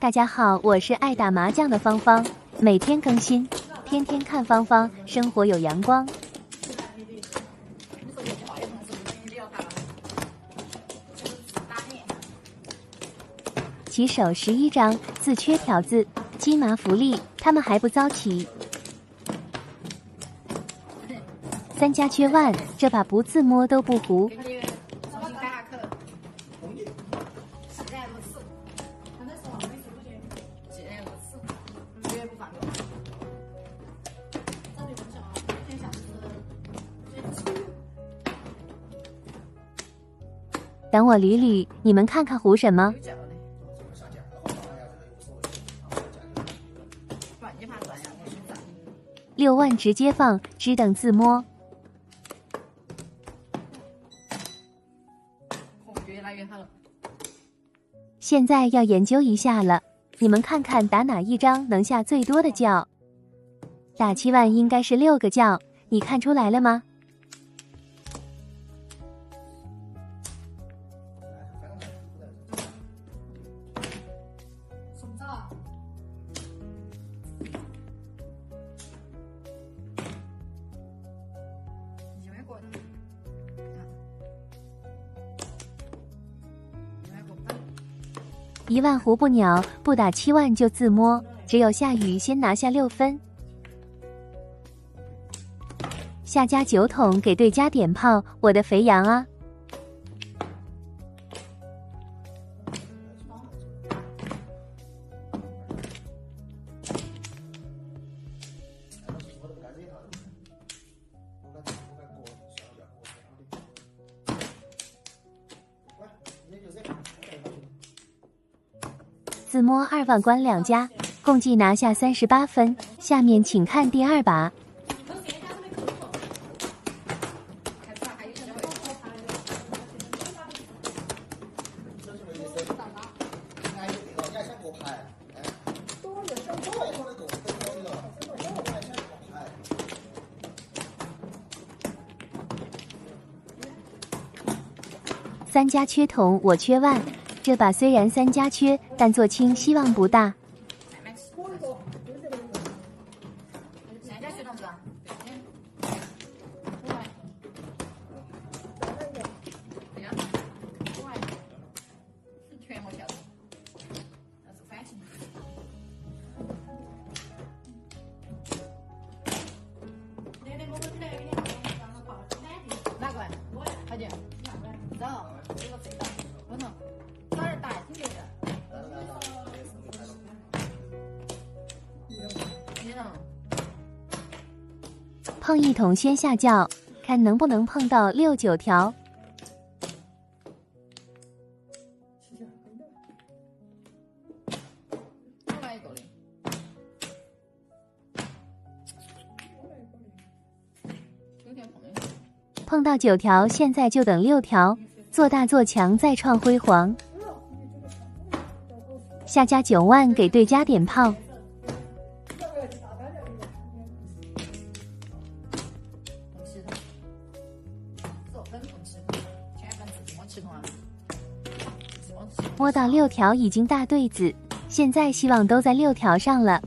大家好，我是爱打麻将的芳芳，每天更新，天天看芳芳，生活有阳光。起手11张，自缺条子，鸡麻福利，他们还不遭齐。3家缺万，这把不自摸都不胡。等我捋捋，你们看看胡什么？6万直接放，只等自摸。越来越好了。现在要研究一下了，你们看看打哪一张能下最多的轿？打7万应该是6个轿，你看出来了吗？1万胡不鸟，不打7万就自摸，只有下雨先拿下6分。下家9桶给对家点炮，我的肥羊啊！自摸2万关2家，共计拿下38分。下面请看第2把。3家缺桶，我缺万。这把虽然3家缺，但做清希望不大。碰1桶先下轿，看能不能碰到6、9条。碰到9条，现在就等6条，做大做强，再创辉煌。下家9万给对家点炮。摸到6条已经大对子，现在希望都在6条上了。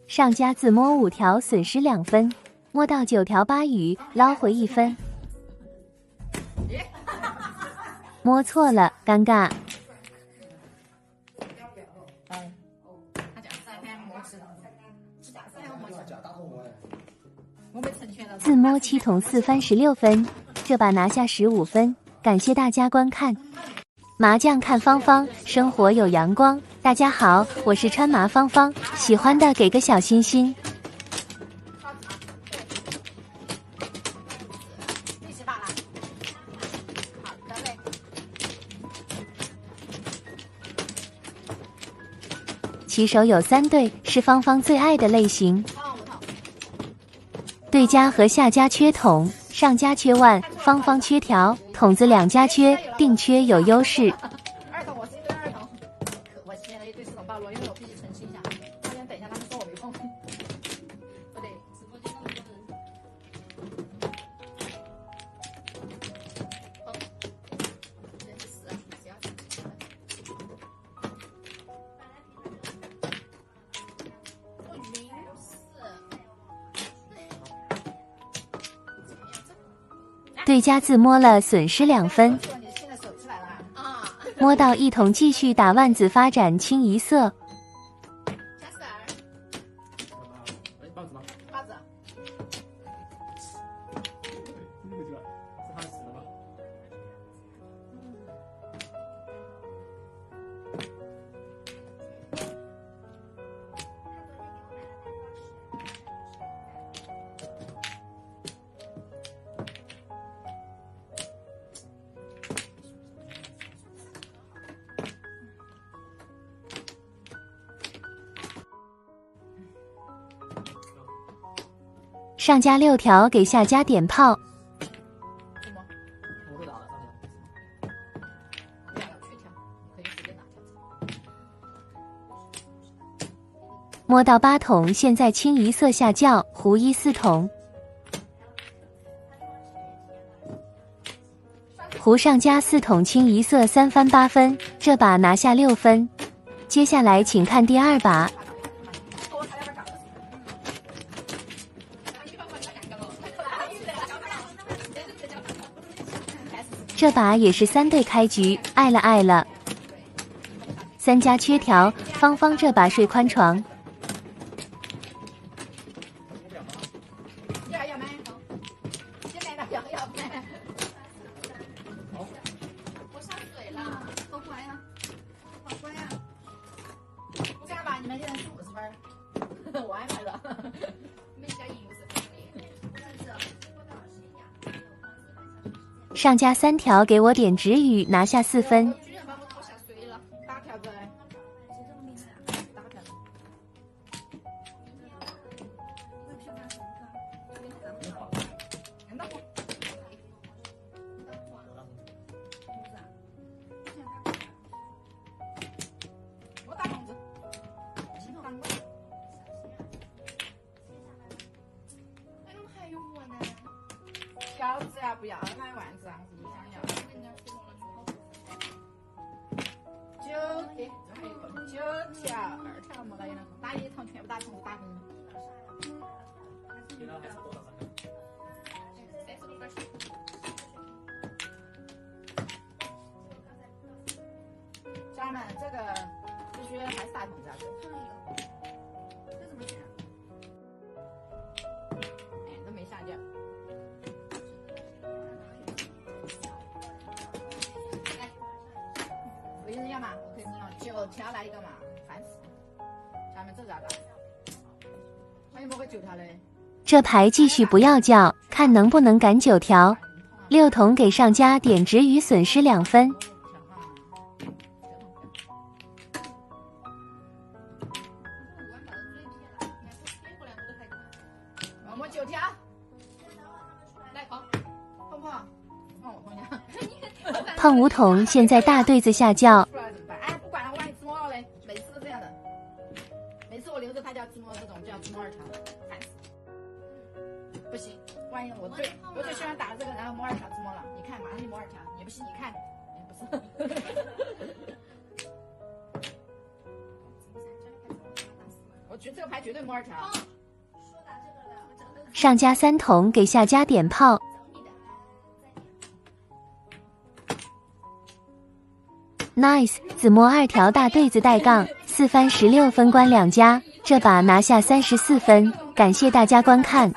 上家自摸5条，损失2分；摸到9条8雨，捞回1分。摸错了，尴尬。自摸7桶4翻16分，这把拿下15分。感谢大家观看。麻将看芳芳，生活有阳光。大家好，我是川麻芳芳，喜欢的给个小心心。起手有3对，是芳芳最爱的类型。对家和下家缺筒，上家缺腕，方方缺条，筒子两家缺，定缺有优势。二筒，我是一堆二筒，我签了一堆4筒暴露，因为我必须澄清一下，不然等一下他们说我没空。不对，直播间那么多人。哦，真是死，谁要讲？我零四。对家自摸了，损失2分。摸到一筒，继续打腕子，发展清一色。加4儿。棒子吗？棒子。这个是他死了吗？上家6条给下家点炮，什么？我会打了3条。2条缺条，可以随便拿条。摸到8筒，现在清一色下轿，胡一4筒。胡上家4筒清一色3翻8分，这把拿下6分。接下来请看第2把。这把也是3对开局，爱了爱了。3家缺条，芳芳这把睡宽床。我上水了，好乖呀，好乖呀。我这样吧，你们一人是50分，我安排了。没加赢50分。上家3条给我点止语，拿下4分。居然把我拖下水了，大条子，大条子。我打筒子，哎，怎么还有我呢？条子呀，不要买丸子啊，不想要。9给，这还有个9条，2条没了，打1筒全部打筒子打分。家人们，这个必须还是打筒子啊！这怎么选？哎，都没下掉。来，有人要吗？我可以用9条来一个嘛，烦死！家人们，这咋打？还有没个9条嘞？这牌继续不要叫，看能不能赶9条。6筒给上家点止语，损失2分。我9条，来碰碰碰，碰我碰一下。碰5筒，现在大对子下轿。哎，不管了，我把你自摸了嘞，每次都这样的。每次我留着它叫自摸，这种叫自摸2条，烦死。不行，万一我最喜欢打这个，然后摸2条自摸了，你看马上就摸2条，也不信你看，不是。我觉得这个牌绝对摸2条。上家3筒给下家点炮。Nice， 子摸2条大对子带杠，4翻16分关2家，这把拿下34分。感谢大家观看。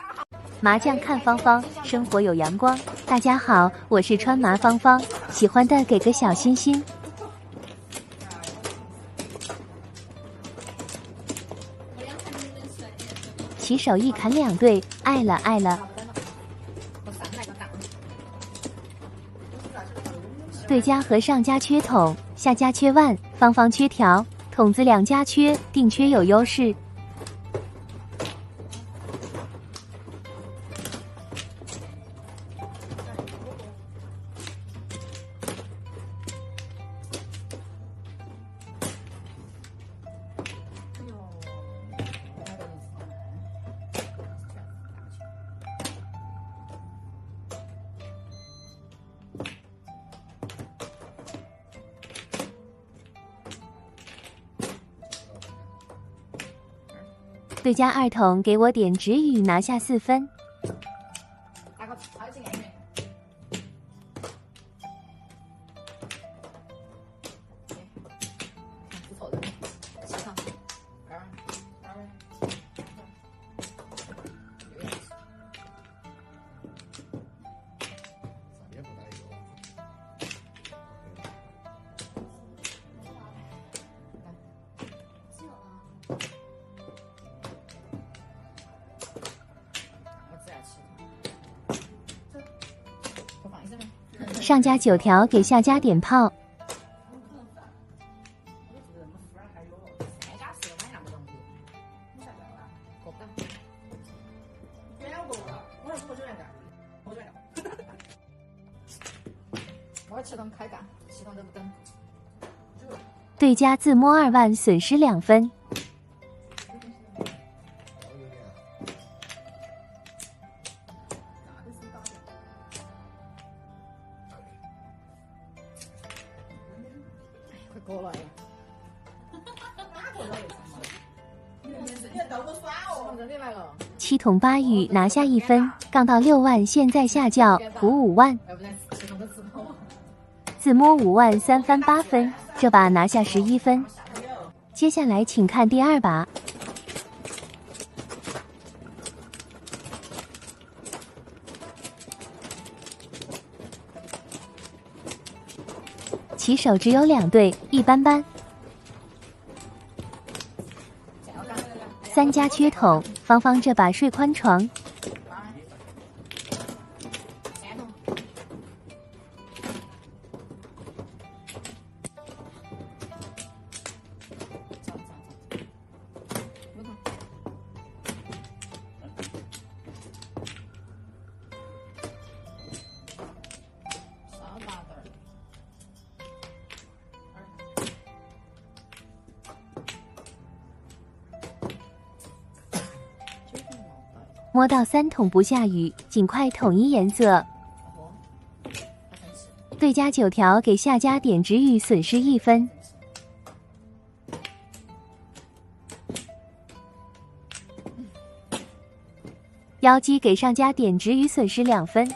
麻将看芳芳，生活有阳光。大家好，我是川麻芳芳，喜欢的给个小心心。起手一砍2对，爱了爱了。对家和上家缺筒，下家缺腕，芳芳缺条，筒子2家缺，定缺有优势。对家2筒给我点直语拿下4分。打个超级安全。不错的，7场2，上家9条给下家点炮。我启动开干，系统都不等。对家自摸2万，损失2分。快过来呀！7筒8语拿下1分，杠到6万，现在下轿补5万。自摸5万3翻8分，这把拿下11分。接下来请看第2把。起手只有2对，一般般。3家缺筒，芳芳这把睡宽床。摸到3筒不下雨，尽快统一颜色。对家9条给下家点直语，损失1分。妖姬给上家点直语，损失2分。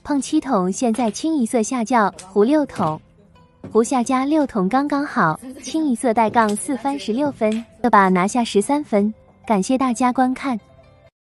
碰7筒，现在清一色下轿，胡6筒，胡下家6筒刚刚好，清一色带杠4翻16分，这把拿下13分。感谢大家观看。